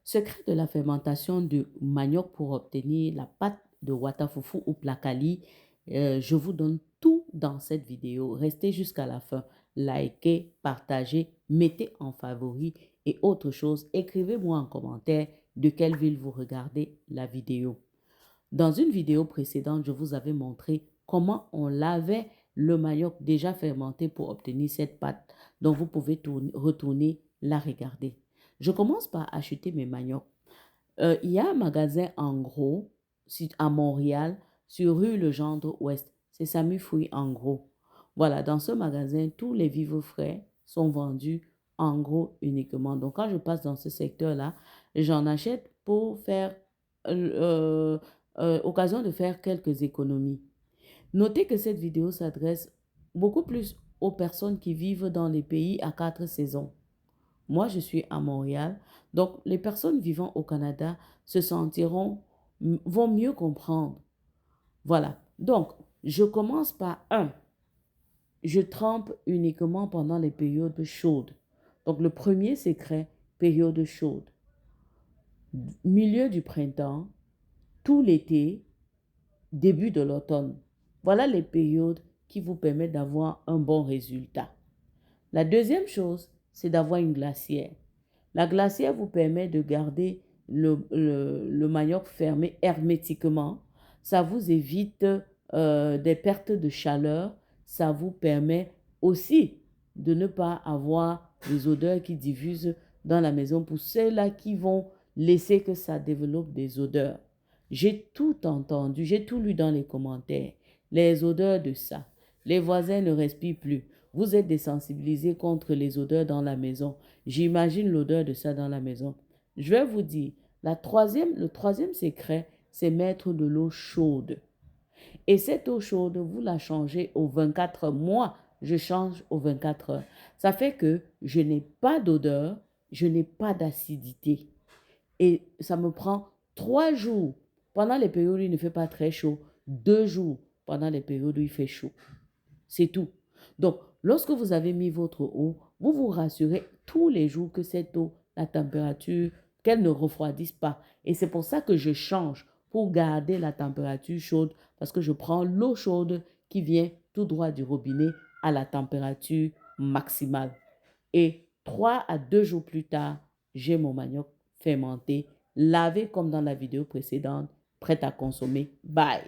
Secret de la fermentation du manioc pour obtenir la pâte de Watafufu ou Plakali. Je vous donne tout dans cette vidéo. Restez jusqu'à la fin. Likez, partagez, mettez en favori et autre chose. Écrivez-moi en commentaire de quelle ville vous regardez la vidéo. Dans une vidéo précédente, je vous avais montré comment on lavait le manioc déjà fermenté pour obtenir cette pâte. Donc, vous pouvez retourner la regarder. Je commence par acheter mes maniocs. Il y a un magasin en gros à Montréal, sur rue Legendre Ouest. C'est Samy Fouille en gros. Voilà, dans ce magasin, tous les vivres frais sont vendus en gros uniquement. Donc, quand je passe dans ce secteur-là, j'en achète pour faire occasion de faire quelques économies. Notez que cette vidéo s'adresse beaucoup plus aux personnes qui vivent dans les pays à 4 saisons. Moi, je suis à Montréal, donc les personnes vivant au Canada vont mieux comprendre. Voilà, donc je commence par je trempe uniquement pendant les périodes chaudes. Donc le premier secret, période chaude. Milieu du printemps, tout l'été, début de l'automne. Voilà les périodes qui vous permettent d'avoir un bon résultat. La deuxième chose, c'est d'avoir une glacière. La glacière vous permet de garder le manioc fermé hermétiquement. Ça vous évite des pertes de chaleur. Ça vous permet aussi de ne pas avoir des odeurs qui diffusent dans la maison pour ceux-là qui vont laisser que ça développe des odeurs. J'ai tout entendu, j'ai tout lu dans les commentaires. Les odeurs de ça. Les voisins ne respirent plus. Vous êtes désensibilisé contre les odeurs dans la maison. J'imagine l'odeur de ça dans la maison. Je vais vous dire, le troisième secret, c'est mettre de l'eau chaude. Et cette eau chaude, vous la changez aux 24 heures. Moi, je change aux 24 heures. Ça fait que je n'ai pas d'odeur, je n'ai pas d'acidité. Et ça me prend 3 jours pendant les périodes où il ne fait pas très chaud, 2 jours pendant les périodes où il fait chaud. C'est tout. Donc, lorsque vous avez mis votre eau, vous vous rassurez tous les jours que cette eau, la température, qu'elle ne refroidisse pas. Et c'est pour ça que je change pour garder la température chaude parce que je prends l'eau chaude qui vient tout droit du robinet à la température maximale. Et 3 à 2 jours plus tard, j'ai mon manioc fermenté, lavé comme dans la vidéo précédente, prêt à consommer. Bye!